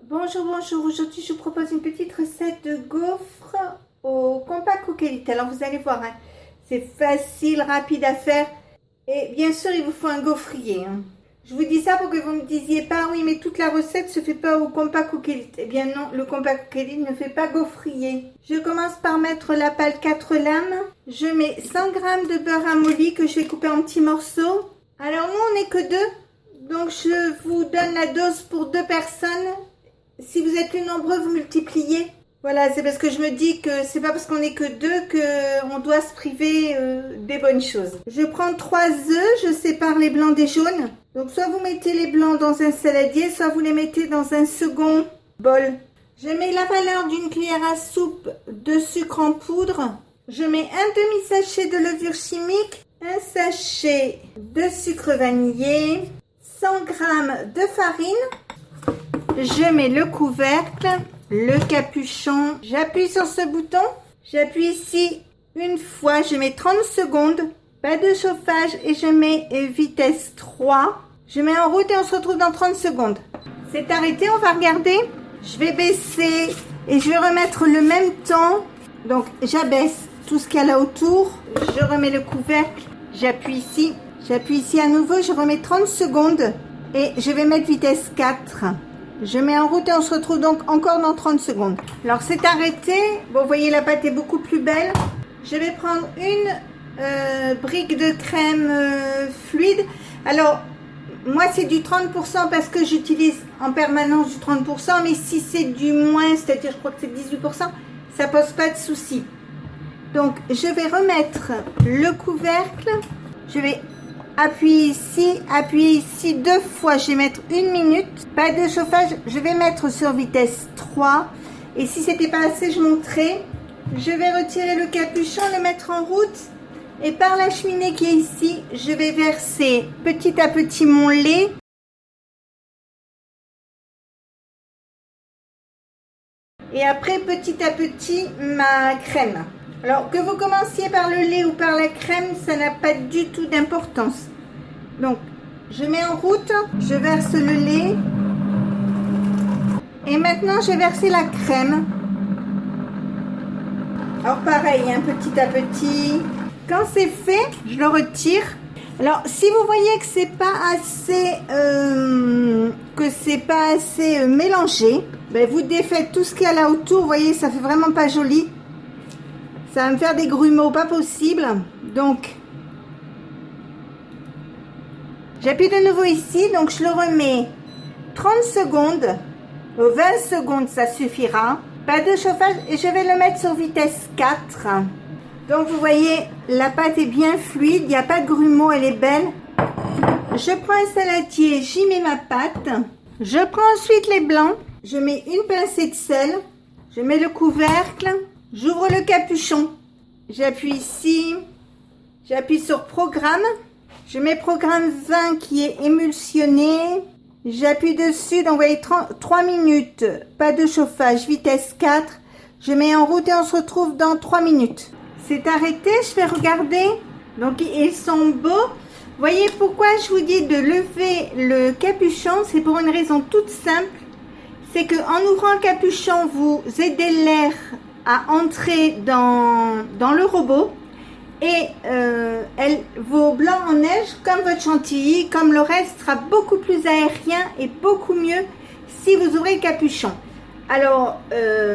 Bonjour, bonjour. Aujourd'hui, je vous propose une petite recette de gaufres au compas coquelite. Alors, vous allez voir, hein, c'est facile, rapide à faire. Et bien sûr, il vous faut un gaufrier. Je vous dis ça pour que vous ne me disiez pas, oui, mais toute la recette se fait pas au compas coquelite. Eh bien non, le compas coquelite ne fait pas gaufrier. Je commence par mettre la pâle 4 lames. Je mets 100 g de beurre amolli que je vais couper en petits morceaux. Alors, nous, on n'est que deux. Donc, je vous donne la dose pour 2 personnes. Si vous êtes plus nombreux, vous multipliez. Voilà, c'est parce que je me dis que c'est pas parce qu'on est que deux qu'on doit se priver des bonnes choses. Je prends 3 œufs, je sépare les blancs des jaunes. Donc soit vous mettez les blancs dans un saladier, soit vous les mettez dans un second bol. Je mets la valeur d'une cuillère à soupe de sucre en poudre. Je mets un demi-sachet de levure chimique, un sachet de sucre vanillé, 100 g de farine. Je mets le couvercle, le capuchon, j'appuie sur ce bouton, j'appuie ici une fois, je mets 30 secondes, pas de chauffage et je mets vitesse 3. Je mets en route et on se retrouve dans 30 secondes. C'est arrêté, on va regarder. Je vais baisser et je vais remettre le même temps. Donc j'abaisse tout ce qu'il y a là autour, je remets le couvercle, j'appuie ici à nouveau, je remets 30 secondes et je vais mettre vitesse 4. Je mets en route et on se retrouve donc encore dans 30 secondes. Alors c'est arrêté. Bon, vous voyez, la pâte est beaucoup plus belle. Je vais prendre une brique de crème fluide. Alors, moi c'est du 30% parce que j'utilise en permanence du 30%. Mais si c'est du moins, c'est-à-dire je crois que c'est 18%, ça pose pas de souci. Donc, je vais remettre le couvercle. Je vais appuyer ici 2 fois, je vais mettre 1 minute, pas de chauffage, je vais mettre sur vitesse 3 et si c'était pas assez je monterai. Je vais retirer le capuchon, le mettre en route et par la cheminée qui est ici, je vais verser petit à petit mon lait et après petit à petit ma crème. Alors que vous commenciez par le lait ou par la crème, ça n'a pas du tout d'importance. Donc, je mets en route, je verse le lait. Et maintenant, je vais verser la crème. Alors pareil, hein, petit à petit. Quand c'est fait, je le retire. Alors, si vous voyez que c'est pas assez, mélangé, ben, vous défaites tout ce qu'il y a là autour. Vous voyez, ça fait vraiment pas joli. Ça va me faire des grumeaux, pas possible. Donc, j'appuie de nouveau ici. Donc, je le remets 30 secondes. 20 secondes, ça suffira. Pas de chauffage. Et je vais le mettre sur vitesse 4. Donc, vous voyez, la pâte est bien fluide. Il n'y a pas de grumeaux, elle est belle. Je prends un saladier, j'y mets ma pâte. Je prends ensuite les blancs. Je mets une pincée de sel. Je mets le couvercle. J'ouvre le capuchon, j'appuie ici, j'appuie sur programme, je mets programme 20 qui est émulsionné, j'appuie dessus, donc vous voyez 3 minutes, pas de chauffage, vitesse 4, je mets en route et on se retrouve dans 3 minutes. C'est arrêté, je vais regarder, donc ils sont beaux. Vous voyez pourquoi je vous dis de lever le capuchon, c'est pour une raison toute simple, c'est qu'en ouvrant le capuchon, vous aidez l'air à entrer dans le robot et vos blancs en neige comme votre chantilly, comme le reste sera beaucoup plus aérien et beaucoup mieux si vous ouvrez le capuchon. Alors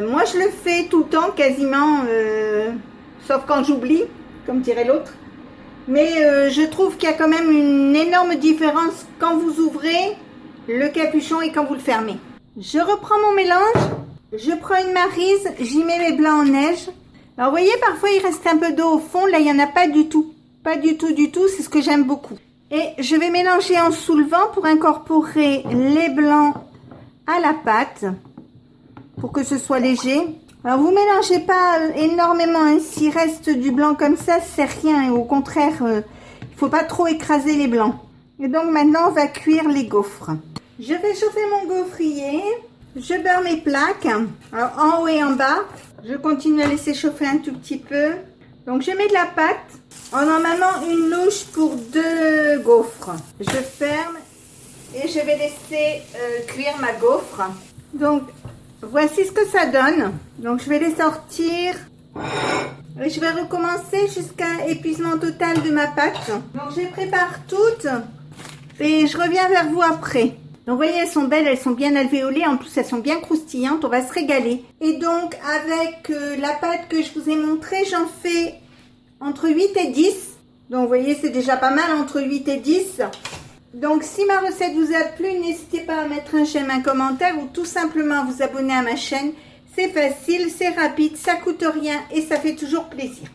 moi je le fais tout le temps quasiment, sauf quand j'oublie, comme dirait l'autre, mais je trouve qu'il y a quand même une énorme différence quand vous ouvrez le capuchon et quand vous le fermez. Je reprends mon mélange. Je prends une maryse, j'y mets mes blancs en neige. Alors, vous voyez, parfois, il reste un peu d'eau au fond. Là, il n'y en a pas du tout. Pas du tout, du tout. C'est ce que j'aime beaucoup. Et je vais mélanger en soulevant pour incorporer les blancs à la pâte. Pour que ce soit léger. Alors, vous mélangez pas énormément. Hein. S'il reste du blanc comme ça, c'est rien. Et au contraire, il faut pas trop écraser les blancs. Et donc, maintenant, on va cuire les gaufres. Je vais chauffer mon gaufrier. Je beurre mes plaques, alors en haut et en bas. Je continue à laisser chauffer un tout petit peu. Donc je mets de la pâte. Normalement une louche pour 2 gaufres. Je ferme et je vais laisser cuire ma gaufre. Donc, voici ce que ça donne. Donc, je vais les sortir. Et je vais recommencer jusqu'à épuisement total de ma pâte. Donc, je les prépare toutes. Et je reviens vers vous après. Donc, vous voyez, elles sont belles, elles sont bien alvéolées. En plus, elles sont bien croustillantes. On va se régaler. Et donc, avec la pâte que je vous ai montrée, j'en fais entre 8 et 10. Donc, vous voyez, c'est déjà pas mal, entre 8 et 10. Donc, si ma recette vous a plu, n'hésitez pas à mettre un j'aime, un commentaire ou tout simplement à vous abonner à ma chaîne. C'est facile, c'est rapide, ça coûte rien et ça fait toujours plaisir.